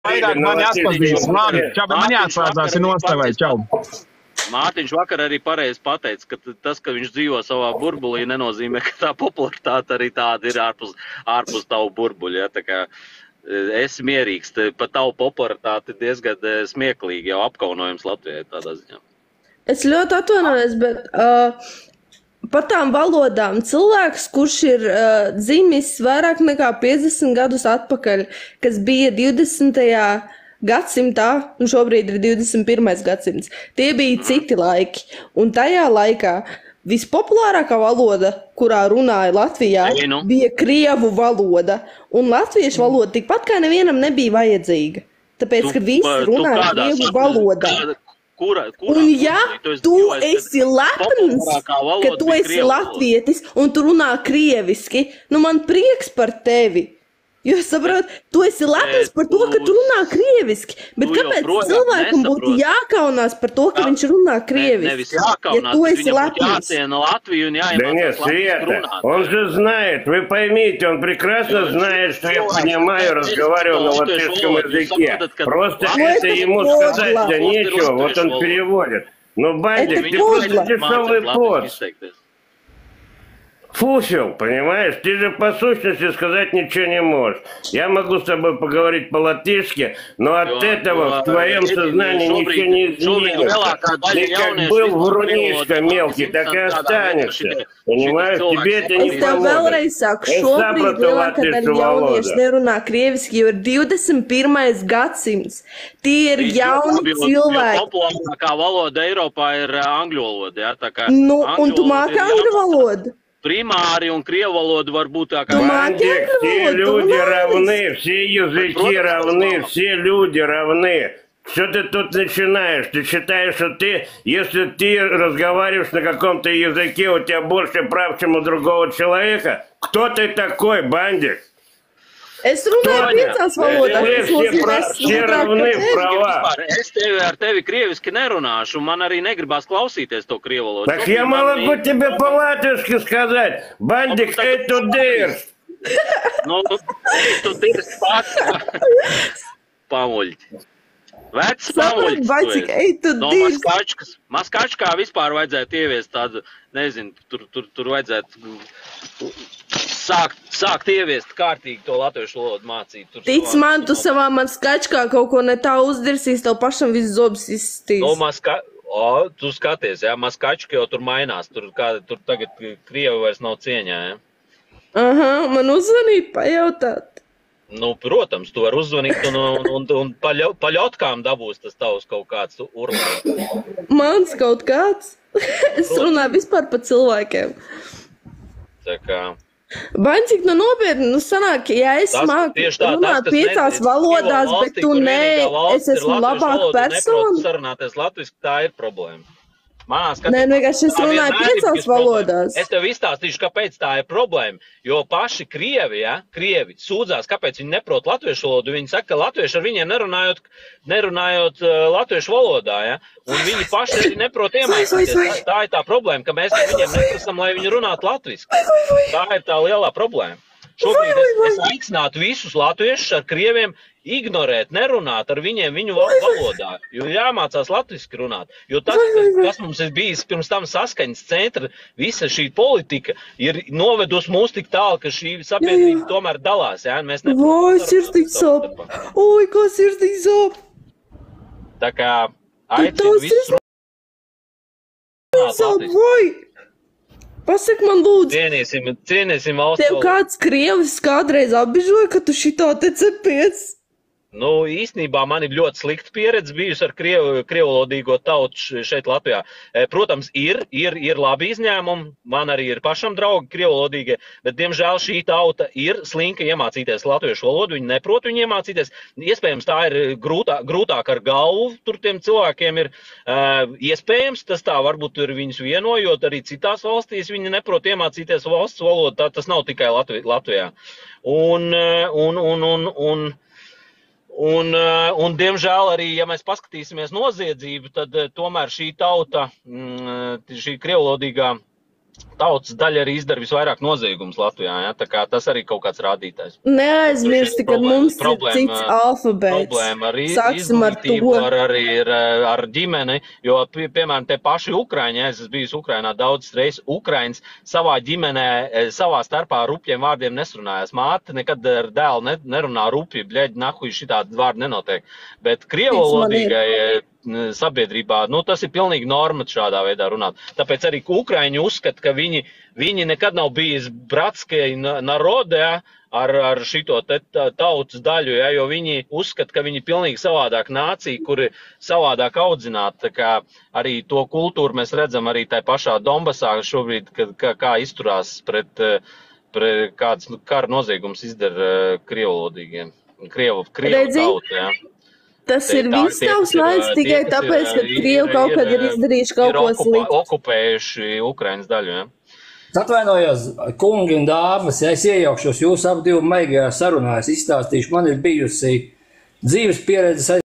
Vairāk mani atpazīst. Man jāatslēdzās ir nostāvēt. Čau. Mārtiņš vakar arī pareizi pateica, ka tas, ka viņš dzīvo savā burbulī, nenozīmē, ka tā popularitāte arī tāda ir ārpus tavu burbuļu. Ja? Tā kā esi mierīgs, pat tavu popularitāti diezgan smieklīgi jau apkaunojums Latvijai tādā ziņā. Es ļoti atvainojos, bet par tām valodām cilvēks, kurš ir dzimis vairāk nekā 50 gadus atpakaļ, kas bija 20. gadsimtā, un šobrīd ir 21. gadsimts, tie bija citi laiki. Un tajā laikā vispopulārākā valoda, kurā runāja Latvijā, bija krievu valoda. Un latviešu valoda tikpat kā nevienam nebija vajadzīga. Tāpēc, ka visi runāja krievu valodā. Un ja tu esi lepns, ka tu esi latvietis un tu runā krieviski, nu man prieks par tevi. Jo, saprot, tu esi lepns par to, ka tu runā krieviski, bet kāpēc cilvēkam būtu jākaunās par to, ka viņš runā krieviski, ja tu esi lepns? Да нет, Света, он же знает, вы поймите, он прекрасно знает, что я понимаю, разговариваю на латышском языке. Просто это ему сказать-то нечего, вот он переводит. Но, Бандик, ты просто дешевый пост. Фусел, понимаешь? Ты же по сущности сказать ничего не можешь. Я могу с тобой поговорить по-латышски, но от этого в твоем сознании ничего не изменится. Ты как был врунишка мелкий, так и останешься. Понимаешь? Тебе это не поможет. Es šobrīd lielākā daļa jauniešu nerunā krieviski, jo ir 21. gadsimts. Tie ir jauni cilvēki. Populārākā valoda Eiropā ir angļu valoda, ja? Tā kā nu, un tu māki angļu valodu? Примари un krievu valoda var būt tā kā... Бандик, все люди равны, все языки равны, все люди равны. Что ты тут начинаешь? Ты считаешь, что ты, если ты разговариваешь на каком-то языке, у тебя больше прав, чем у другого человека? Кто ты такой, Бандик? Es runāju piecās valodās. Все равны в правах. Es ar tevi krieviski nerunāšu, un man arī negribās klausīties to krievu valodu. Так я могу тебе по-латышски сказать. Бандик, эй, tu dirst. Nu, ej, tu dirst pats. Pamuļķi. Vecs pamuļķis. No Maskačkā vispār vajadzētu ieviest tādu, nezinu, tur vajadzētu sākt ieviest kārtīgi to latviešu valodu mācīt. Tic man, tu savā Maskačkā kaut ko ne tā uzdirsīs, tev pašam viss zobs izstīs. No tu skaties, jā, Maskačka jau tur mainās, tur tagad Krievi vairs nav cieņā, jā. Aha, man uzvanīt, pajautāt. Nu, protams, tu var uzzvanīt un paļotkām dabūs tas tavs kaut kāds urlā. Mans kaut kāds? Es runāju vispār par cilvēkiem. Tā kā... Baņcik, nu nopietni, nu sanāk, ja es māku runāt piecās valodās, bet tu nē, es esmu labāka persona. Sarunāties latviski, tā ir problēma. Nē, vienkārši es runāju piecās valodās. Es tev izstāstīšu, kāpēc tā ir problēma, jo paši Krievi sūdzās, kāpēc viņi neprot latviešu valodu. Viņi saka, ka latvieši ar viņiem nerunājot latviešu valodā, ja? Un viņi paši arī neprot iemācīties. Tā ir tā problēma, ka mēs viņiem neprasam, lai viņi runātu latviski. Tā ir tā lielā problēma. Šobrīd es aicinātu visus latviešus ar krieviem ignorēt, nerunāt ar viņiem viņu valodā, jo jāmācās latviski runāt. Jo tas, kas mums ir bijis pirms tam saskaņas centra, visa šī politika ir novedusi mūs tik tālu, ka šī sabiedrība tomēr dalās. Ja? Mēs Vai, sirsnīgi sāp! Oi, kā sirsnīgi sāp! Tā kā aicinu visus runāt latviski. Pasaka man lūdzu, cienīsim valsts tev kāds Krievis kādreiz apbižoja, ka tu šitā te cepies? Nu, īstenībā man ir ļoti slikta pieredze bijusi ar krievvalodīgo tautu šeit Latvijā. Protams, ir labi izņēmumi, man arī ir pašam draugi krievvalodīgie, bet, diemžēl, šī tauta ir slinka iemācīties latviešu valodu, viņi neprot viņu iemācīties. Iespējams, tā ir grūtāk ar galvu, tur tiem cilvēkiem ir iespējams, tas tā varbūt ir viņus vienojot, arī citās valstīs viņi neprot iemācīties valsts valodu, tas nav tikai Latvijā. Un, diemžēl, arī, ja mēs paskatīsimies noziedzību, tad tomēr šī tauta, šī krievvalodīgā tautas daļa arī izdara visvairāk noziegums Latvijā, ja? Tā kā tas arī kaut kāds rādītājs. Neaizmirsti, ka mums ir cits alfabēts. Problēma ar Sāksim ar izglītību, to. ar ģimeni, jo, piemēram, te paši Ukraiņi, es esmu bijis Ukrainā daudzas reizes, Ukraiņs savā ģimenē, savā starpā rupjiem vārdiem nesrunājas. Māte nekad ar dēlu nerunā rupji, bļeģi, nahuji, šitādi vārdi nenotiek. Bet krievolodīgai sabiedrībā, tas ir pilnīgi norma šādā veidā runāt. Tāpēc arī Ukraiņi uzskata, ka viņi nekad nav bijis bratskie narode ar šito tautas daļu, ja, jo viņi uzskata, ka viņi pilnīgi savādāk nācija, kuri savādāk audzināti. Tā kā arī to kultūru mēs redzam arī tai pašā Donbasā šobrīd, kā izturās pret kāds kara noziegums izdara krievolodīgiem, krievu tautu, ja. Tas ir viss tavs laiks tikai tāpēc, ka Krievi kaut kad ir izdarījuši kaut ko sliktu. Okupējuši Ukrainas daļu, ja? Atvainojos, kungi un dāmas, ja es iejaukšos jūsu ap divu maigajā sarunā, es izstāstīšu, man ir bijusi dzīves pieredze